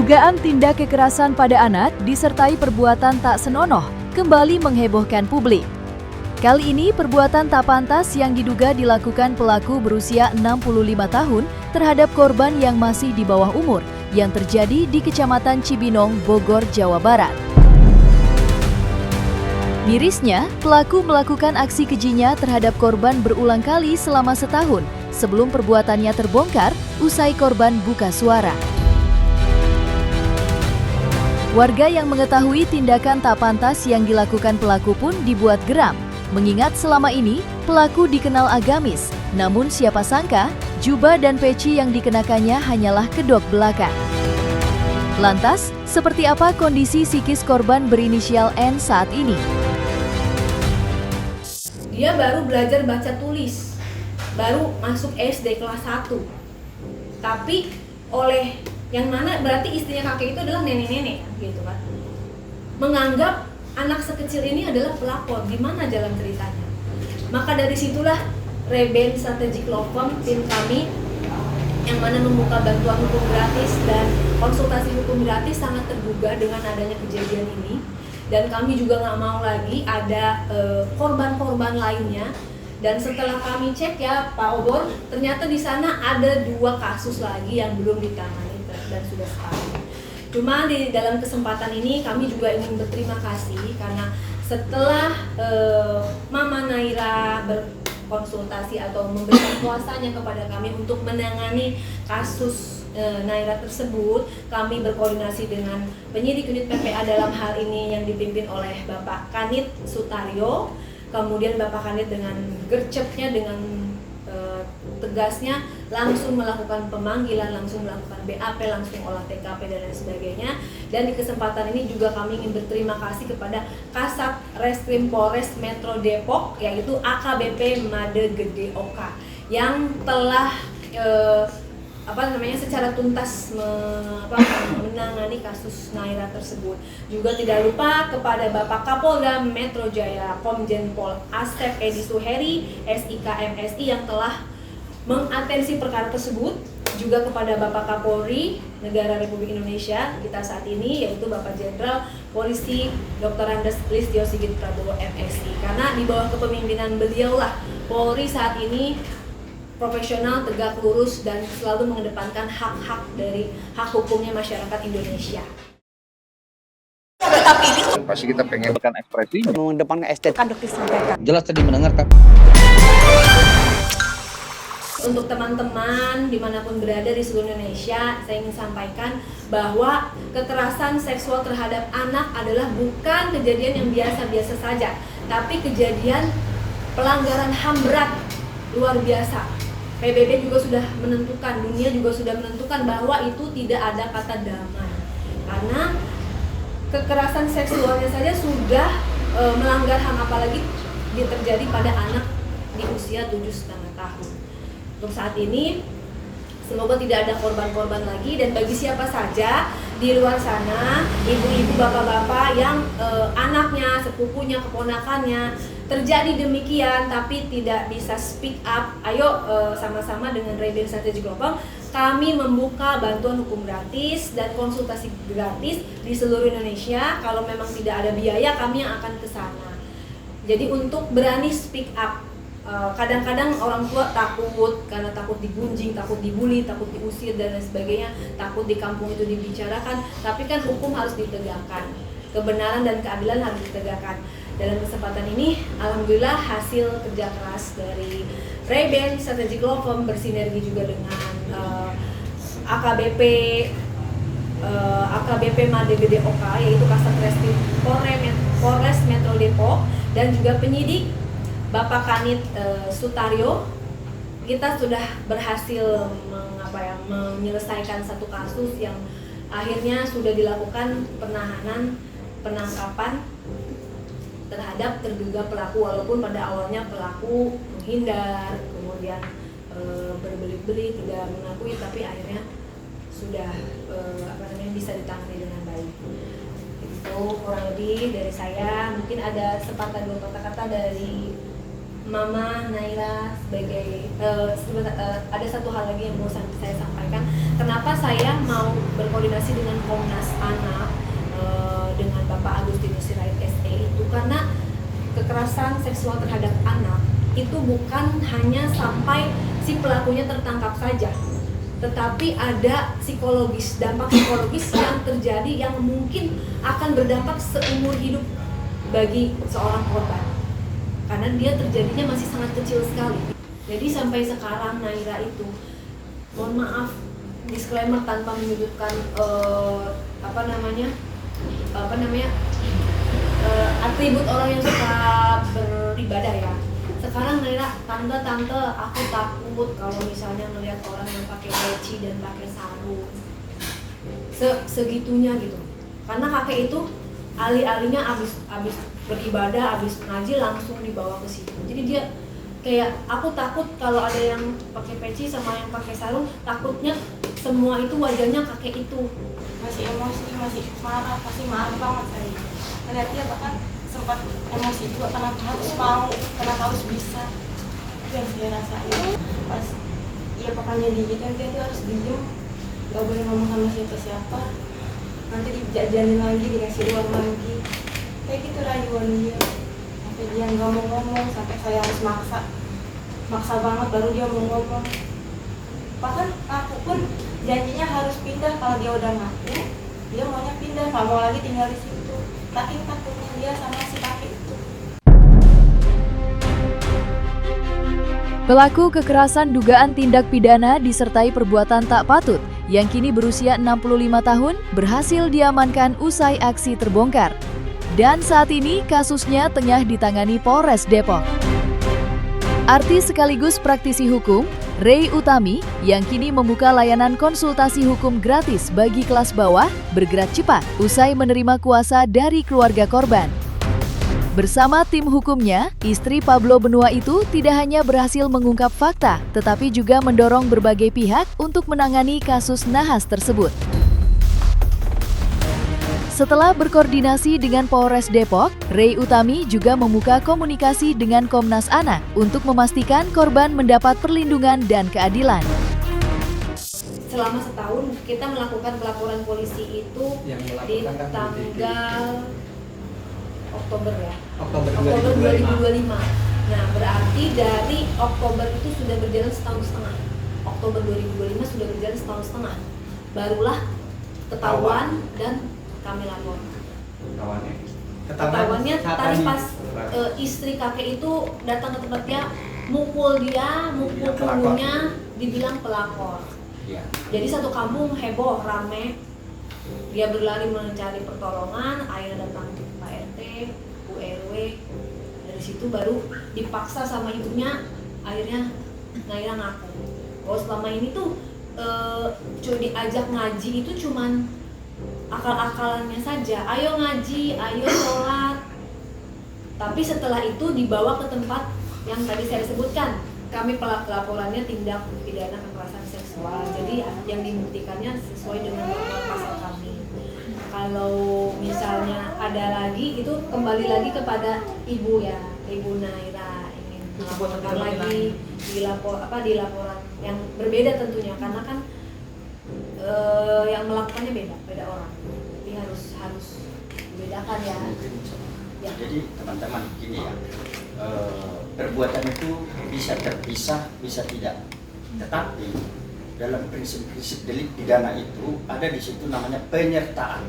Dugaan tindak kekerasan pada anak disertai perbuatan tak senonoh kembali menghebohkan publik. Kali ini perbuatan tak pantas yang diduga dilakukan pelaku berusia 65 tahun terhadap korban yang masih di bawah umur yang terjadi di Kecamatan Cibinong, Bogor, Jawa Barat. Mirisnya, pelaku melakukan aksi kejinya terhadap korban berulang kali selama setahun sebelum perbuatannya terbongkar usai korban buka suara. Warga yang mengetahui tindakan tak pantas yang dilakukan pelaku pun dibuat geram, mengingat selama ini pelaku dikenal agamis, namun siapa sangka jubah dan peci yang dikenakannya hanyalah kedok belakang. Lantas, seperti apa kondisi psikis korban berinisial N saat ini? Dia baru belajar baca tulis, baru masuk SD kelas 1. Tapi oleh yang mana berarti istrinya kakek itu adalah nenek-nenek gitu kan, menganggap anak sekecil ini adalah pelapor. Di mana jalan ceritanya? Maka dari situlah Reben Strategic Law Firm, tim kami yang mana membuka bantuan hukum gratis dan konsultasi hukum gratis sangat tergugah dengan adanya kejadian ini. Dan kami juga nggak mau lagi ada korban-korban lainnya. Dan setelah kami cek ya Pak Obor, ternyata di sana ada 2 kasus lagi yang belum ditangani dan sudah sekali. Cuma di dalam kesempatan ini kami juga ingin berterima kasih karena setelah Mama Naira berkonsultasi atau memberikan kuasanya kepada kami untuk menangani kasus Naira tersebut, kami berkoordinasi dengan penyidik unit PPA dalam hal ini yang dipimpin oleh Bapak Kanit Sutaryo, kemudian Bapak Kanit dengan gercepnya, dengan tegasnya langsung melakukan pemanggilan, langsung melakukan BAP, langsung olah TKP dan lain sebagainya. Dan di kesempatan ini juga kami ingin berterima kasih kepada Kasat Reskrim Polres Metro Depok, yaitu AKBP Made Gede Oka, yang telah secara tuntas menangani kasus Naira tersebut. Juga tidak lupa kepada Bapak Kapolda Metro Jaya Komjen Pol Asep Edi Suheri SIK MSI yang telah mengatensi perkara tersebut, juga kepada Bapak Kapolri Negara Republik Indonesia kita saat ini, yaitu Bapak Jenderal Polisi Dr. Andes Listio Sigit Prabowo MSI. Karena di bawah kepemimpinan beliaulah Polri saat ini profesional, tegak lurus, dan selalu mengedepankan hak-hak dari hak hukumnya masyarakat Indonesia. Pasti kita pengen ekspresi mengedepankan estetika disampaikan. Jelas tadi mendengarkan. Untuk teman-teman dimanapun berada di seluruh Indonesia, saya ingin sampaikan bahwa kekerasan seksual terhadap anak adalah bukan kejadian yang biasa-biasa saja, tapi kejadian pelanggaran HAM berat luar biasa. PBB juga sudah menentukan, dunia juga sudah menentukan bahwa itu tidak ada kata damai. Karena kekerasan seksualnya saja sudah melanggar HAM, apalagi terjadi pada anak di usia 7,5 tahun. Untuk saat ini, semoga tidak ada korban-korban lagi, dan bagi siapa saja di luar sana, ibu-ibu, bapak-bapak yang anaknya, sepupunya, keponakannya terjadi demikian tapi tidak bisa speak up, ayo sama-sama dengan Reben Strategic Law Firm kami membuka bantuan hukum gratis dan konsultasi gratis di seluruh Indonesia. Kalau memang tidak ada biaya, kami yang akan ke sana. Jadi untuk berani speak up. Kadang-kadang orang tua takut karena takut digunjing, takut dibully, takut diusir dan lain sebagainya, takut di kampung itu dibicarakan. Tapi kan hukum harus ditegakkan, kebenaran dan keadilan harus ditegakkan. Dalam kesempatan ini, alhamdulillah hasil kerja keras dari Reben Strategic Law Firm bersinergi juga dengan AKBP Made Gede Oka, yaitu Kasat Reskrim Polres Metro Depok, dan juga penyidik Bapak Kanit Sutaryo. Kita sudah berhasil menyelesaikan satu kasus yang akhirnya sudah dilakukan penangkapan terhadap terduga pelaku, walaupun pada awalnya pelaku menghindar, kemudian berbelit-belit, tidak mengakui, tapi akhirnya sudah bisa ditangani dengan baik. Itu kurang lebih dari saya. Mungkin ada sepatah dua patah kata dari Mama Naira sebagai ada satu hal lagi yang mau saya sampaikan. Kenapa saya mau berkoordinasi dengan Komnas Anak dengan Bapak Agustinus Sirait SE itu karena kekerasan seksual terhadap anak itu bukan hanya sampai si pelakunya tertangkap saja, tetapi ada dampak psikologis yang terjadi yang mungkin akan berdampak seumur hidup bagi seorang korban. Karena dia terjadinya masih sangat kecil sekali. Jadi sampai sekarang Naira itu, mohon maaf, disclaimer tanpa menyudutkan atribut orang yang suka beribadah ya. Sekarang Naira, tante aku takut kalau misalnya melihat orang yang pakai peci dan pakai sarung segitunya gitu. Karena kakek itu alih-alihnya abis beribadah, abis ngaji langsung dibawa ke situ. Jadi dia kayak, aku takut kalau ada yang pakai peci sama yang pakai sarung, takutnya semua itu wajahnya kakek itu. Masih emosi, masih marah, pasti marah banget saya. Ngeliat dia bahkan sempat emosi juga karena harus mau, karena harus bisa. Itu yang saya rasain. Pas pokoknya digituin dia tuh harus diem, gak boleh ngomong sama siapa-siapa. Nanti dijajanin lagi, dikasih uang lagi. Kayak gitu rayuan dia. Sampai dia nggak mau ngomong, sampai saya harus maksa banget baru dia mau ngomong. Bahkan aku pun janjinya harus pindah kalau dia udah ngaku, dia maunya pindah, nggak mau lagi tinggal di situ. Tapi takutnya dia sama si kakek itu. Pelaku kekerasan dugaan tindak pidana disertai perbuatan tak patut yang kini berusia 65 tahun berhasil diamankan usai aksi terbongkar. Dan saat ini kasusnya tengah ditangani Polres Depok. Artis sekaligus praktisi hukum, Ray Utami, yang kini membuka layanan konsultasi hukum gratis bagi kelas bawah, bergerak cepat usai menerima kuasa dari keluarga korban. Bersama tim hukumnya, istri Pablo Benua itu tidak hanya berhasil mengungkap fakta, tetapi juga mendorong berbagai pihak untuk menangani kasus nahas tersebut. Setelah berkoordinasi dengan Polres Depok, Ray Utami juga membuka komunikasi dengan Komnas Anak untuk memastikan korban mendapat perlindungan dan keadilan. Selama setahun kita melakukan pelaporan polisi itu di tanggal Oktober ya. Oktober 2025. Nah, berarti dari Oktober itu sudah berjalan setahun setengah. Oktober 2025 sudah berjalan setahun setengah. Barulah ketahuan dan kami lapor. Ketahuannya tadi pas istri kakek itu datang ke tempat dia, mukul punggungnya, dibilang pelakor. Ya. Jadi satu kampung heboh, rame. Dia berlari mencari pertolongan, akhirnya datang Pak RT, Bu RW. Dari situ baru dipaksa sama ibunya, akhirnya Naira ngaku. Oh, selama ini tuh diajak ngaji itu cuman akal-akalannya saja, ayo ngaji, ayo sholat. Tapi setelah itu dibawa ke tempat yang tadi saya sebutkan. Kami laporannya tindak pidana kekerasan seksual. Jadi yang dibuktikannya sesuai dengan norma pasal kami. Kalau misalnya ada lagi, itu kembali lagi kepada ibu ya, Ibu Naira ingin melaporkan lagi di laporan yang berbeda tentunya, karena kan yang melakukannya beda orang. Jadi harus dibedakan ya. Jadi teman-teman gini ya, perbuatan itu bisa terpisah, bisa tidak. Tetapi dalam prinsip-prinsip delik pidana itu ada di situ namanya penyertaan.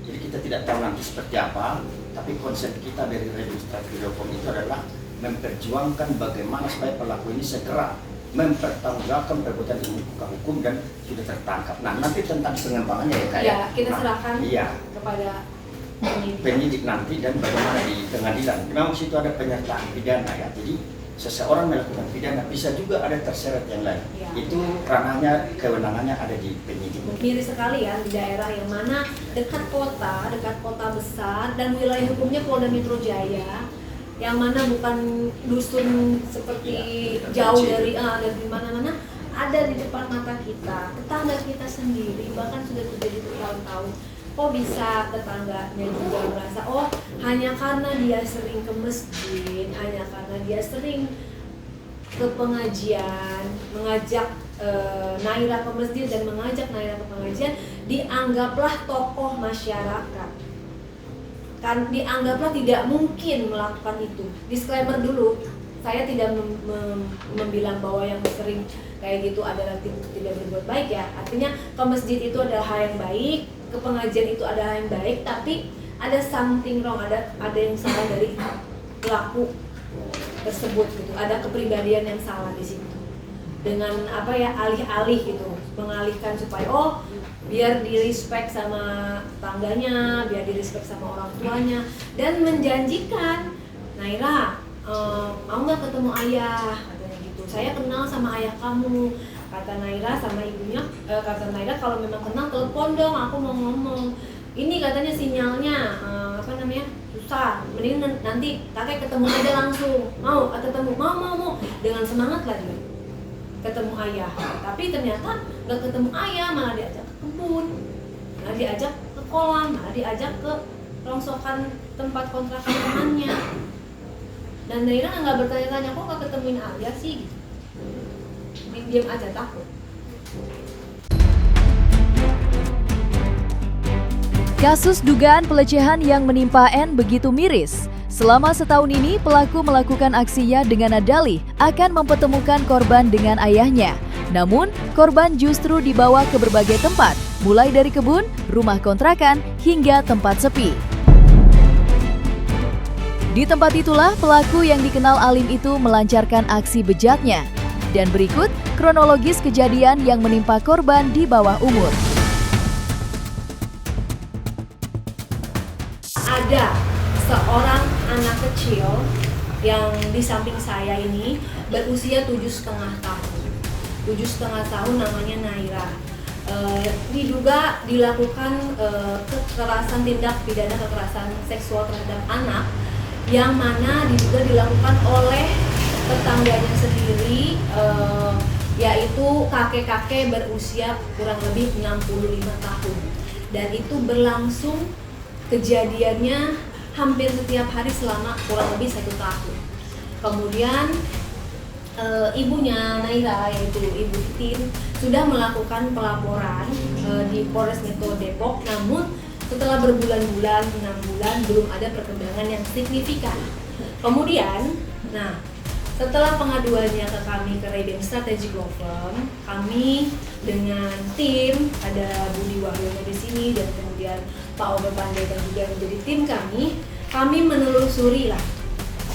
Jadi kita tidak tahu nanti seperti apa, tapi konsep kita dari Registrasi Hukum itu adalah memperjuangkan bagaimana supaya pelaku ini segera mempertanggungjawabkan perbuatan yang membuka hukum dan sudah tertangkap. Nah, nanti tentang pengembangannya ya kayak. Ya, kita serahkan kepada penyidik nanti dan bagaimana di pengadilan. Memang situ ada penyertaan pidana ya. Jadi seseorang melakukan pidana bisa juga ada terseret yang lain. Ya. Itu ranahnya, kewenangannya ada di penyidik. Miris sekali ya di daerah yang mana dekat kota besar dan wilayah hukumnya Polda Metro Jaya. Yang mana bukan dusun seperti jauh dari mana-mana, ada di depan mata kita, tetangga kita sendiri, bahkan sudah terjadi bertahun-tahun. Kok bisa tetangganya juga merasa, oh hanya karena dia sering ke masjid, hanya karena dia sering ke pengajian, mengajak Naira ke masjid dan mengajak Naira ke pengajian, dianggaplah tokoh masyarakat. Kan dianggaplah tidak mungkin melakukan itu. Disclaimer dulu, saya tidak membilang bahwa yang sering kayak gitu adalah tidak berbuat baik ya. Artinya ke masjid itu adalah hal yang baik, ke pengajian itu adalah hal yang baik, tapi ada something wrong, ada yang salah dari pelaku tersebut gitu. Ada kepribadian yang salah di situ. Dengan alih-alih gitu, mengalihkan supaya biar di respect sama tangganya, biar di respect sama orang tuanya, dan menjanjikan, Naira, mau nggak ketemu ayah, katanya gitu. Saya kenal sama ayah kamu, kata Naira sama ibunya. Kata Naira, kalau memang kenal telepon dong, aku mau ngomong. Ini katanya sinyalnya susah. Mending nanti kakek ketemu aja langsung. Mau ketemu, mau dengan semangat lagi ketemu ayah. Tapi ternyata nggak ketemu ayah, malah diajak ke kebun, malah diajak ke kolam, malah diajak ke rongsokan tempat kontrakan temannya. Dan Naira nggak bertanya-tanya, kok nggak ketemuin ayah sih? Diam aja, takut. Kasus dugaan pelecehan yang menimpa N begitu miris. Selama setahun ini, pelaku melakukan aksinya dengan dalih akan mempertemukan korban dengan ayahnya. Namun, korban justru dibawa ke berbagai tempat, mulai dari kebun, rumah kontrakan, hingga tempat sepi. Di tempat itulah pelaku yang dikenal alim itu melancarkan aksi bejatnya. Dan berikut kronologis kejadian yang menimpa korban di bawah umur. Ada seorang anak kecil yang di samping saya ini berusia 7,5 tahun. 7,5 tahun, namanya Naira. Diduga dilakukan kekerasan, tindak pidana kekerasan seksual terhadap anak, yang mana diduga dilakukan oleh tetangganya sendiri, yaitu kakek-kakek berusia kurang lebih 65 tahun. Dan itu berlangsung, kejadiannya hampir setiap hari selama kurang lebih 1 tahun. Kemudian ibunya Naira, yaitu Ibu Titin, sudah melakukan pelaporan di Polres Metro Depok. Namun setelah berbulan-bulan, 6 bulan, belum ada perkembangan yang signifikan. Kemudian, setelah pengaduannya ke kami, ke Rayben Strategic Law Firm, kami dengan tim, ada Budi Wahyono di sini dan kemudian Pak Obe Pandega juga menjadi tim kami menelusuri lah.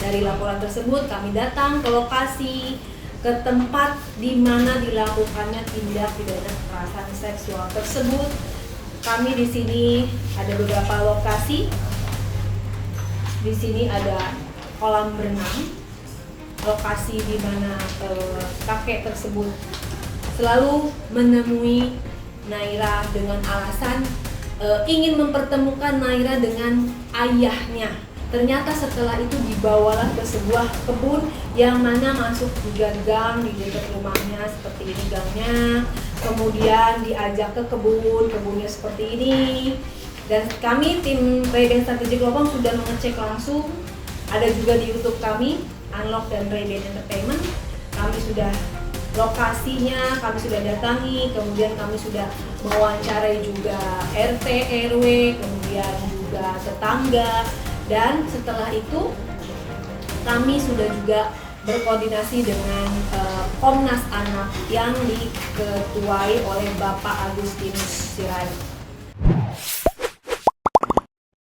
Dari laporan tersebut kami datang ke lokasi, ke tempat di mana dilakukannya tindak pidana kekerasan seksual tersebut. Kami di sini ada beberapa lokasi. Di sini ada kolam renang, lokasi di mana kakek tersebut selalu menemui Naira dengan alasan ingin mempertemukan Naira dengan ayahnya. Ternyata setelah itu dibawalah ke sebuah kebun yang mana masuk juga gang di dekat rumahnya, seperti ini gangnya. Kemudian diajak ke kebunnya seperti ini. Dan kami tim Rayben Strategic Law Firm sudah mengecek langsung. Ada juga di YouTube kami, Unlock dan Rayben Entertainment. Kami sudah lokasinya, kami sudah datangi, kemudian kami sudah mewawancarai juga RT, RW, kemudian juga tetangga. Dan setelah itu kami sudah juga berkoordinasi dengan Komnas Anak yang diketuai oleh Bapak Agustinus Sirait.